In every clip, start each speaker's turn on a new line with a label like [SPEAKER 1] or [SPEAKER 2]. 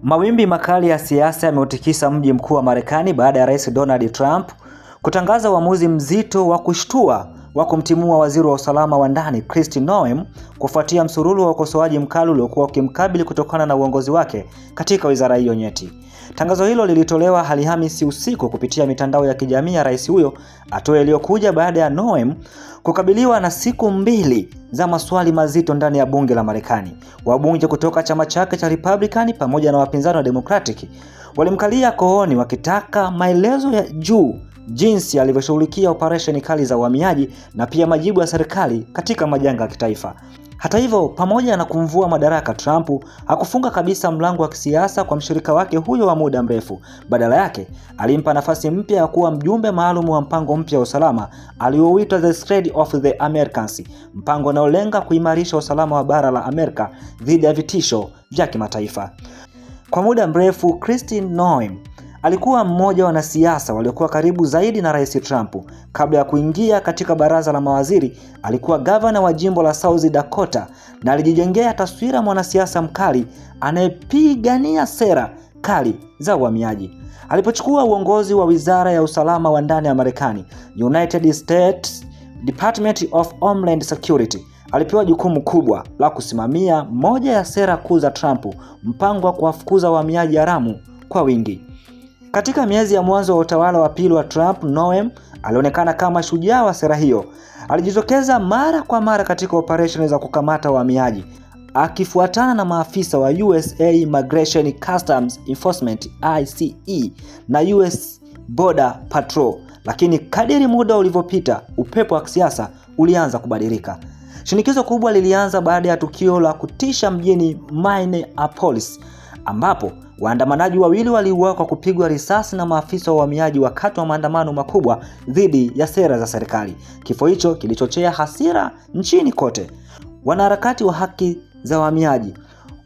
[SPEAKER 1] Mawimbi makali ya siasa yameutikisa mji mkuu wa Marekani baada ya Rais Donald Trump kutangaza uamuzi mzito wa kushtua wa kumtimua waziri wa usalama wa ndani Kristi Noem kufuatia msururu wa ukosoaji mkali uliokuwa ukimkabili kutokana na uongozi wake katika wizara hiyo nyeti. Tangazo hilo lilitolewa Alhamisi usiku kupitia mitandao ya kijamii ya rais huyo, hatua iliyokuja baada ya Noem kukabiliwa na siku 2 za maswali mazito ndani ya bunge la Marekani. Wabunge kutoka chama chake cha Republican pamoja na wapinzani wa Democratic walimkalia kooni wakitaka maelezo ya juu jinsi alivyoshughulikia operesheni kali za uhamiaji na pia majibu ya serikali katika majanga ya kitaifa. Hata hivyo, pamoja na kumvua madaraka, Trump hakufunga kabisa mlango wa kisiasa kwa mshirika wake huyo wa muda mrefu. Badala yake, alimpa nafasi mpya ya kuwa mjumbe maalum wa mpango mpya wa usalama aliouita The Strength of the Americans, mpango unaolenga kuimarisha usalama wa bara la Amerika dhidi ya vitisho vya kimataifa. Kwa muda mrefu, Kristi Noem alikuwa mmoja wa wanasiasa waliokuwa karibu zaidi na Rais Trump. Kabla ya kuingia katika baraza la mawaziri, alikuwa gavana wa jimbo la South Dakota na alijijengea taswira mwanasiasa mkali anayepigania sera kali za uhamiaji. Alipochukua uongozi wa wizara ya usalama wa ndani ya Marekani, United States Department of Homeland Security, alipewa jukumu kubwa la kusimamia moja ya sera kuu za Trump, mpango wa kuwafukuza wahamiaji haramu kwa wingi. Katika miezi ya mwanzo wa utawala wa pili wa Trump, Noem alionekana kama shujaa wa sera hiyo. Alijitokeza mara kwa mara katika operesheni za kukamata wahamiaji, akifuatana na maafisa wa USA Immigration Customs Enforcement ICE na US Border Patrol. Lakini kadiri muda ulivyopita, upepo wa kisiasa ulianza kubadilika. Shinikizo kubwa lilianza baada ya tukio la kutisha mjini Minneapolis, ambapo waandamanaji 2 waliuawa kwa kupigwa risasi na maafisa wa uhamiaji wakati wa maandamano makubwa dhidi ya sera za serikali. Kifo hicho kilichochea hasira nchini kote. Wanaharakati wa haki za uhamiaji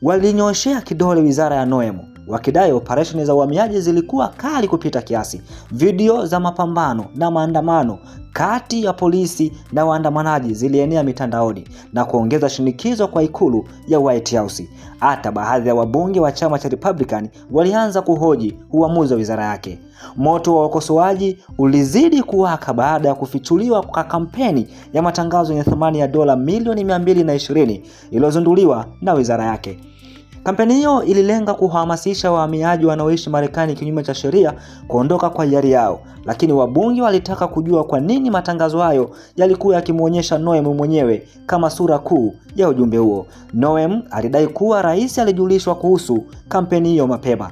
[SPEAKER 1] walinyoshea kidole wizara ya Noem, wakidai operesheni za uhamiaji zilikuwa kali kupita kiasi. Video za mapambano na maandamano kati ya polisi na waandamanaji zilienea mitandaoni na kuongeza shinikizo kwa ikulu ya White House. Hata baadhi ya wabunge wa chama cha Republican walianza kuhoji uamuzi wa wizara yake. Moto wa ukosoaji ulizidi kuwaka baada ya kufichuliwa kwa kampeni ya matangazo yenye thamani ya dola milioni 220 iliyozinduliwa na wizara yake. Kampeni hiyo ililenga kuhamasisha wahamiaji wanaoishi Marekani kinyume cha sheria kuondoka kwa hiari yao, lakini wabunge walitaka kujua kwa nini matangazo hayo yalikuwa yakimuonyesha Noem mwenyewe kama sura kuu ya ujumbe huo. Noem alidai kuwa rais alijulishwa kuhusu kampeni hiyo mapema,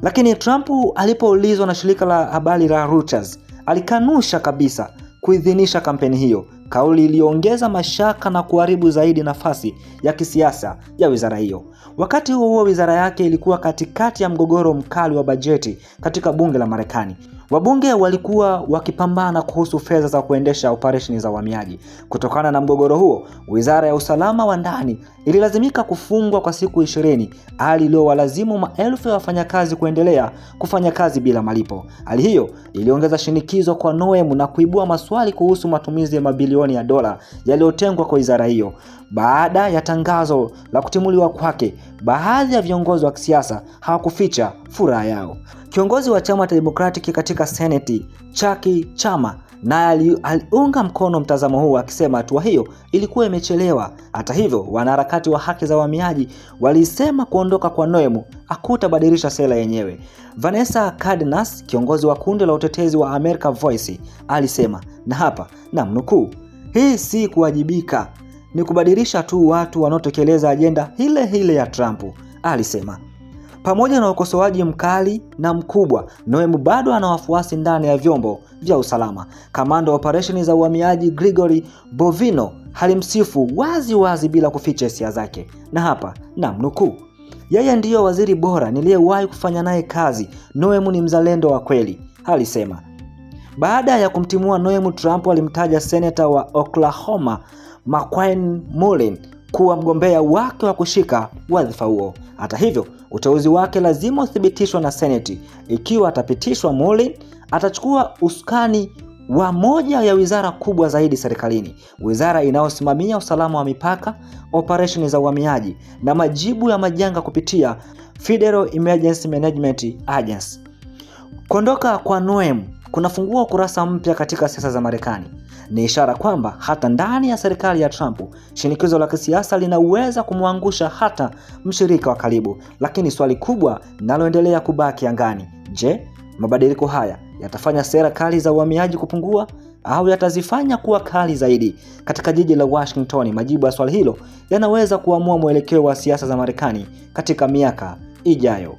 [SPEAKER 1] lakini Trump alipoulizwa na shirika la habari la Reuters, alikanusha kabisa kuidhinisha kampeni hiyo, kauli iliyoongeza mashaka na kuharibu zaidi nafasi ya kisiasa ya wizara hiyo. Wakati huo wizara yake ilikuwa katikati ya mgogoro mkali wa bajeti katika bunge la Marekani. Wabunge walikuwa wakipambana kuhusu fedha za kuendesha operesheni za uhamiaji. Kutokana na mgogoro huo, wizara ya usalama wa ndani ililazimika kufungwa kwa siku 20, hali iliyowalazimu maelfu ya wafanyakazi kuendelea kufanya kazi bila malipo. Hali hiyo iliongeza shinikizo kwa Noem na kuibua maswali kuhusu matumizi ya mabilioni ya dola yaliyotengwa kwa wizara hiyo. Baada ya tangazo la kutimuliwa kwake, baadhi ya viongozi wa kisiasa hawakuficha furaha yao. Kiongozi wa chama cha Democratic katika Senate, Chuck Schumer, naye aliunga mkono mtazamo huu akisema hatua hiyo ilikuwa imechelewa. Hata hivyo, wanaharakati wa haki za wahamiaji walisema kuondoka kwa Noem hakutabadilisha sera yenyewe. Vanessa Cárdenas, kiongozi wa kundi la utetezi wa America Voice, alisema, na hapa namnukuu, "Hii si kuwajibika, ni kubadilisha tu watu wanaotekeleza ajenda ile ya Trump," alisema. Pamoja na ukosoaji mkali na mkubwa, Noem bado ana wafuasi ndani ya vyombo vya usalama. Kamanda wa operesheni za uhamiaji Gregory Bovino halimsifu wazi bila kuficha hisia zake, na hapa namnukuu, "Yeye ndiyo waziri bora niliyewahi kufanya naye kazi. Noem ni mzalendo wa kweli," alisema. Baada ya kumtimua Noem, Trump alimtaja seneta wa Oklahoma McCain Mullin kuwa mgombea wake wa kushika wadhifa huo. Hata hivyo, uteuzi wake lazima uthibitishwe na Seneti. Ikiwa atapitishwa, Mullin atachukua usukani wa moja ya wizara kubwa zaidi serikalini, wizara inayosimamia usalama wa mipaka, operesheni za uhamiaji na majibu ya majanga kupitia Federal Emergency Management Agency. Kuondoka kwa Noem kunafungua ukurasa mpya katika siasa za Marekani. Ni ishara kwamba hata ndani ya serikali ya Trump, shinikizo la kisiasa linaweza kumwangusha hata mshirika wa karibu. Lakini swali kubwa linaloendelea kubaki angani, je, mabadiliko haya yatafanya sera kali za uhamiaji kupungua au yatazifanya kuwa kali zaidi? Katika jiji la Washington, majibu ya swali hilo yanaweza kuamua mwelekeo wa siasa za Marekani katika miaka ijayo.